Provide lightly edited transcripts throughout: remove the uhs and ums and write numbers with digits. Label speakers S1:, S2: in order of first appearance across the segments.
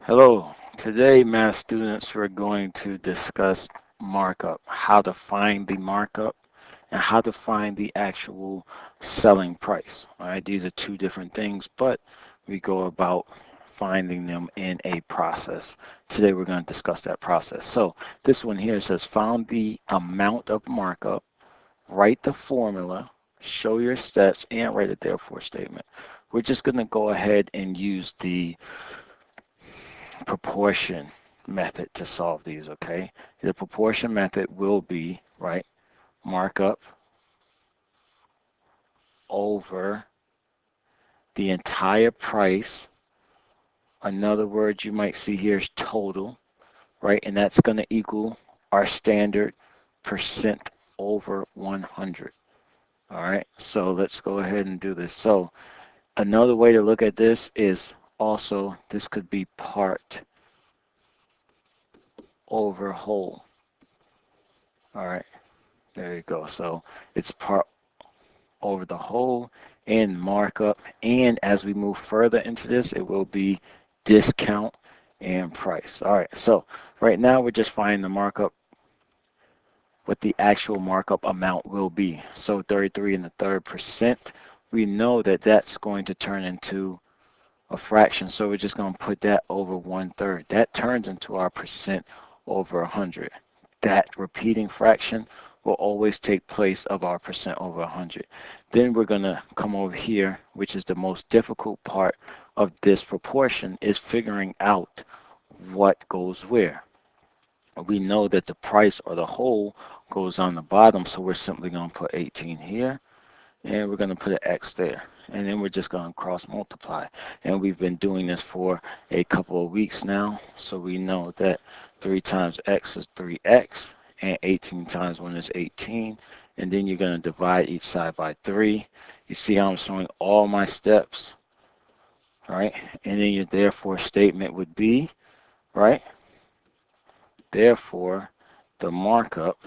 S1: Hello, today math students we're going to discuss markup, how to find the markup and how to find the actual selling price. All right, these are two different things, but we go about finding them in a process. Today we're going to discuss that process. So this one here says found the amount of markup, write the formula, show your steps, and write a therefore statement. We're just going to go ahead and use the proportion method to solve these, okay? The proportion method will be, right, markup over the entire price. Another word you might see here is total, right? And that's going to equal our standard percent over 100. All right, so let's go ahead and do this. So another way to look at this is also, this could be part over whole. All right, there you go. So it's part over the whole and markup. And as we move further into this, it will be discount and price. All right, so right now we're just finding the markup, what the actual markup amount will be. So 33 and a third percent, we know that that's going to turn into a fraction. So we're just going to put that over 1/3. That turns into our percent over 100. That repeating fraction will always take place of our percent over 100. Then we're going to come over here, which is the most difficult part of this proportion, is figuring out what goes where. We know that the price or the whole goes on the bottom, so we're simply going to put 18 here, and we're going to put an X there. And then we're just going to cross multiply. And we've been doing this for a couple of weeks now, so we know that 3 times X is 3X, and 18 times 1 is 18. And then you're going to divide each side by 3. You see how I'm showing all my steps, right? And then your therefore statement would be, right? Therefore, the markup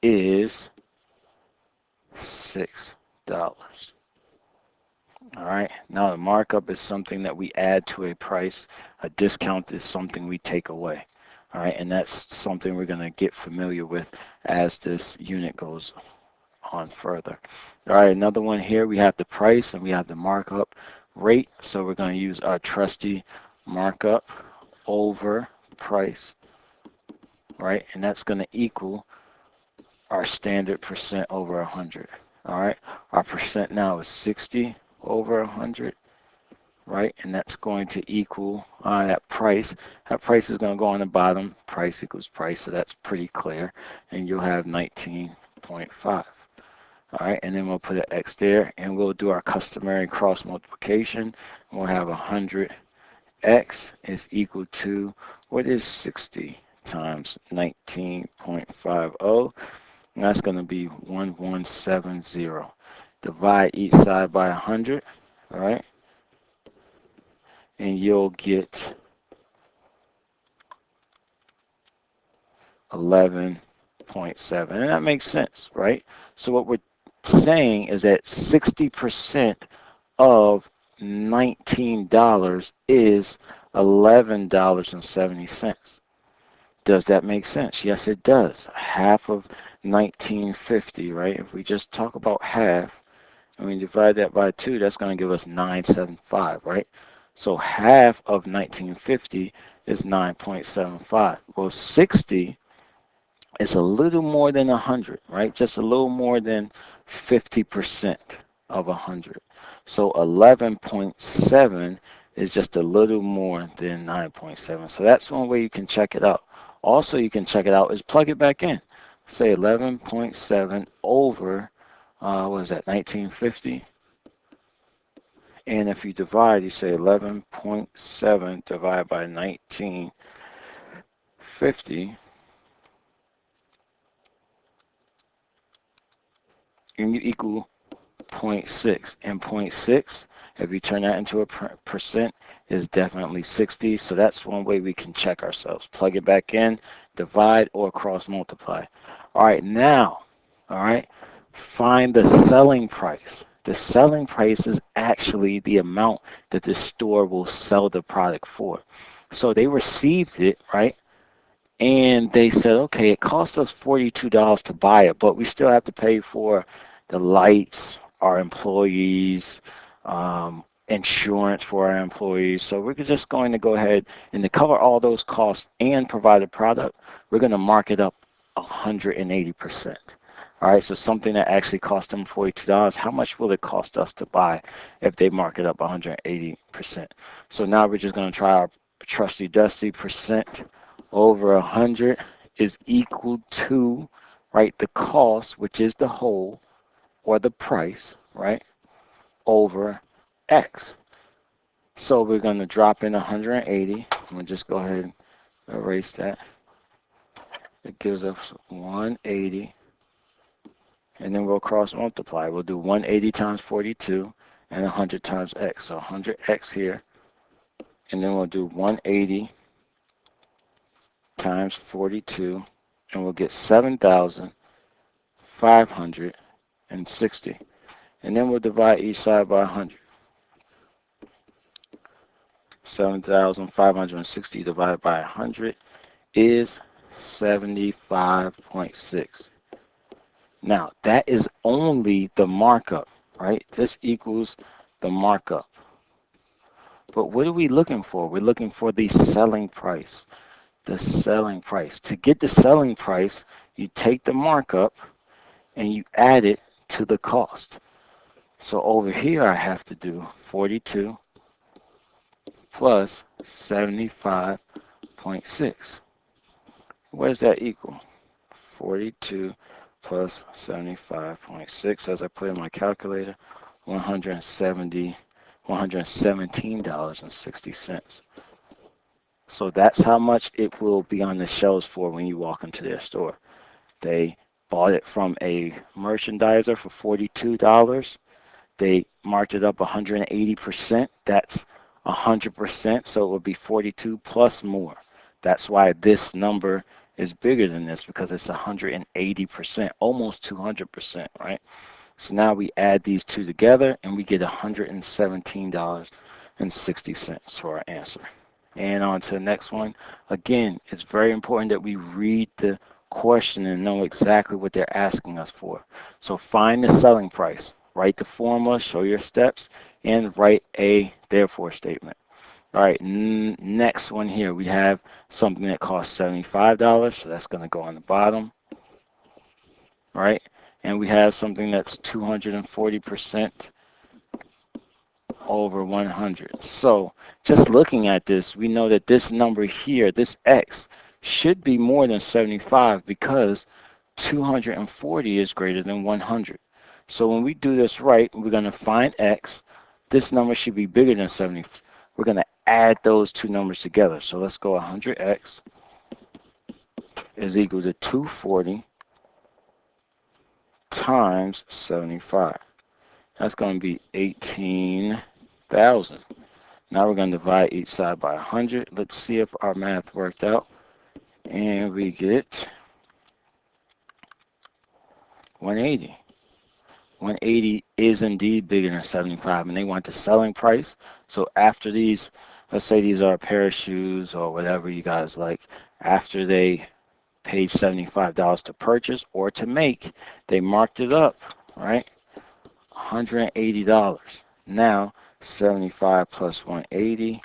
S1: is $6. All right, now the markup is something that we add to a price. A discount is something we take away. All right, and that's something we're going to get familiar with as this unit goes on further. All right, another one here, we have the price and we have the markup rate. So we're going to use our trusty markup over price, right? And that's going to equal our standard percent over 100. All right, our percent now is 60 over 100, right? And that's going to equal that price. That price is going to go on the bottom. Price equals price, so that's pretty clear. And you'll have 19.5. All right, and then we'll put an X there, and we'll do our customary cross multiplication. We'll have 100X is equal to, what is 60 times 19.50? And that's going to be 1170. Divide each side by 100, all right? And you'll get 11.7. And that makes sense, right? So what we're saying is that 60% of $19 is $11.70. Does that make sense? Yes, it does. Half of 1950, right? If we just talk about half and we divide that by 2, that's going to give us 975, right? So half of 1950 is 9.75. Well, 60 is a little more than 100, right? Just a little more than 50% of 100. So 11.7 is just a little more than 9.7. So that's one way you can check it out. Also, you can check it out is plug it back in. Say 11.7 over, what is that, 1950? And if you divide, you say 11.7 divided by 1950, and you equal 0.6. And 0.6, if you turn that into a percent, is definitely 60. So that's one way we can check ourselves. Plug it back in, divide, or cross multiply. All right, now, all right, find the selling price. The selling price is actually the amount that the store will sell the product for. So they received it, right? And they said, okay, it cost us $42 to buy it, but we still have to pay for the lights, our employees, insurance for our employees. So we're just going to go ahead and to cover all those costs and provide a product, we're going to mark it up 180%. All right, so something that actually cost them $42, how much will it cost us to buy if they mark it up 180%? So now we're just going to try our trusty dusty percent over 100 is equal to, right, the cost, which is the whole, or the price, right, over X. So we're going to drop in 180. I'm going to just go ahead and erase that. It gives us 180. And then we'll cross multiply. We'll do 180 times 42 and 100 times X. So 100X here. And then we'll do 180 times 42. And we'll get 7,560. And then we'll divide each side by 100. 7,560 divided by 100 is 75.6. Now, that is only the markup, right? This equals the markup. But what are we looking for? We're looking for the selling price. The selling price. To get the selling price, you take the markup and you add it to the cost. So over here, I have to do 42 plus 75.6. What does that equal? 42 plus 75.6, as I put in my calculator, $117.60. So that's how much it will be on the shelves for when you walk into their store. They bought it from a merchandiser for $42. They marked it up 180%. That's 100%, so it would be 42 plus more. That's why this number is bigger than this, because it's 180%, almost 200%, right? So now we add these two together and we get $117.60 for our answer. And on to the next one. Again, it's very important that we read the question and know exactly what they're asking us for. So find the selling price. Write the formula, show your steps, and write a therefore statement. All right, next one here, we have something that costs $75, so that's going to go on the bottom. All right, and we have something that's 240% over 100. So just looking at this, we know that this number here, this X, should be more than 75 because 240 is greater than 100. So when we do this right, we're going to find X. This number should be bigger than 70. We're going to add those two numbers together. So let's go 100X is equal to 240 times 75. That's going to be 18,000. Now we're going to divide each side by 100. Let's see if our math worked out. And we get 180. 180 is indeed bigger than 75, and they want the selling price. So after these, let's say these are a pair of shoes or whatever you guys like, after they paid $75 to purchase or to make, they marked it up, right? $180. Now 75 plus 180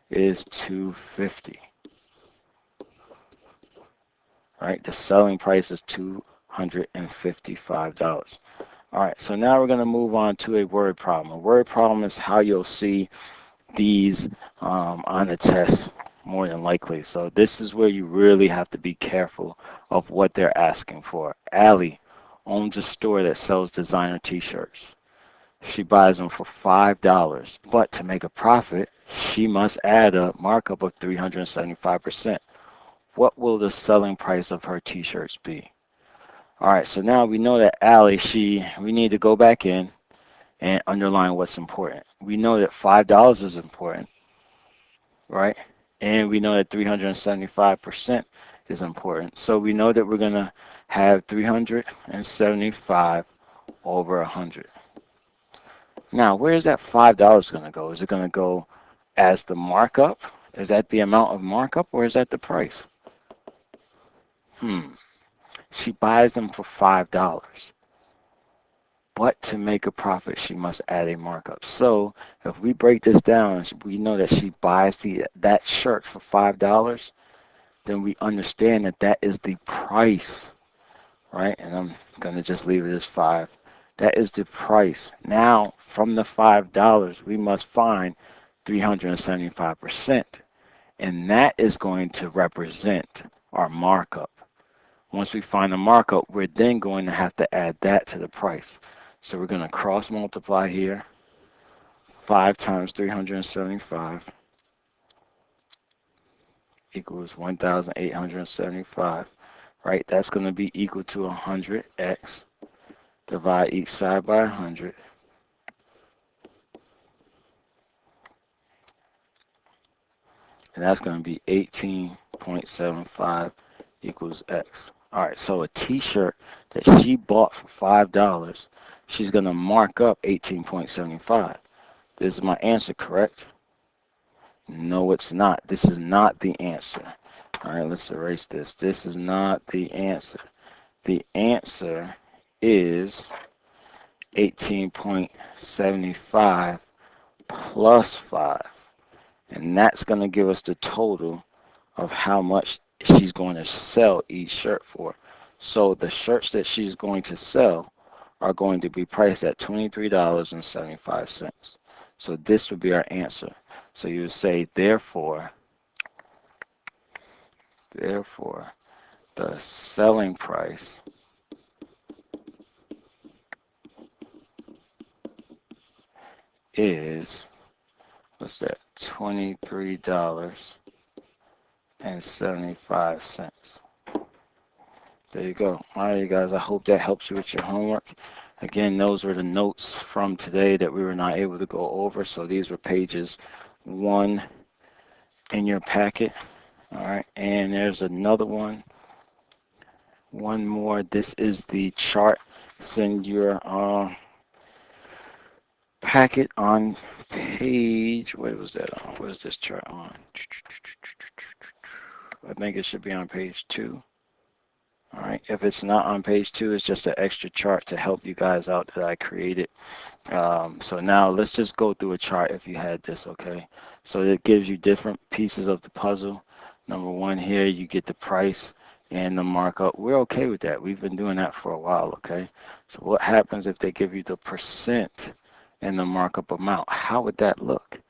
S1: is 250. Right? The selling price is $255. All right, so now we're going to move on to a word problem. A word problem is how you'll see these on the test more than likely. So this is where you really have to be careful of what they're asking for. Allie owns a store that sells designer t-shirts. She buys them for $5, but to make a profit, she must add a markup of 375%. What will the selling price of her t-shirts be? All right, so now we know that Allie, we need to go back in and underline what's important. We know that $5 is important, right? And we know that 375% is important. So we know that we're going to have 375 over 100. Now, where's that $5 going to go? Is it going to go as the markup? Is that the amount of markup, or is that the price? She buys them for $5. But to make a profit, she must add a markup. So if we break this down, we know that she buys that shirt for $5. Then we understand that that is the price, right? And I'm gonna just leave it as 5. That is the price. Now, from the $5, we must find 375%, and that is going to represent our markup. Once we find the markup, we're then going to have to add that to the price. So we're going to cross multiply here. 5 times 375 equals 1,875, right? That's going to be equal to 100x. Divide each side by 100. And that's going to be 18.75 equals x. All right, so a t-shirt that she bought for $5, she's going to mark up 18.75. This is my answer, correct? No, it's not. This is not the answer. All right, let's erase this. This is not the answer. The answer is 18.75 plus 5. And that's going to give us the total of how much she's going to sell each shirt for. So the shirts that she's going to sell are going to be priced at $23.75. So this would be our answer. So you would say, therefore, the selling price is, what's that, $23.75. There you go. All right, you guys, I hope that helps you with your homework. Again, those were the notes from today that we were not able to go over. So these were pages 1 in your packet. All right, and there's another one. One more. This is the chart. Send your packet on page, what was that on? What is this chart on? I think it should be on page 2. All right, if it's not on page 2, it's just an extra chart to help you guys out that I created. So now let's just go through a chart if you had this, okay? So it gives you different pieces of the puzzle. Number 1 here, you get the price and the markup. We're okay with that. We've been doing that for a while, okay? So what happens if they give you the percent and the markup amount? How would that look?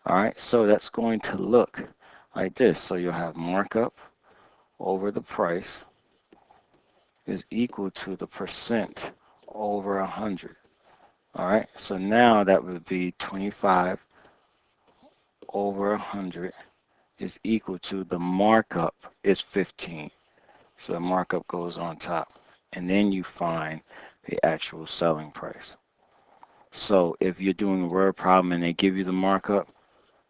S1: All right, so that's going to look like this. So you'll have markup over the price is equal to the percent over 100. All right, so now that would be 25 over 100 is equal to the markup is 15. So the markup goes on top. And then you find the actual selling price. So if you're doing a word problem and they give you the markup,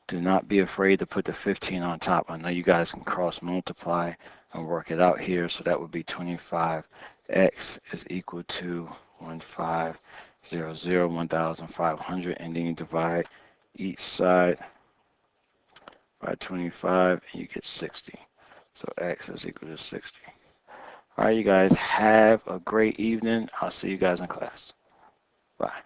S1: do not be afraid to put the 15 on top. I know you guys can cross multiply and work it out here. So that would be 25x is equal to 1500, 1,500, and then you divide each side by 25 and you get 60. So x is equal to 60. All right, you guys have a great evening. I'll see you guys in class. Bye.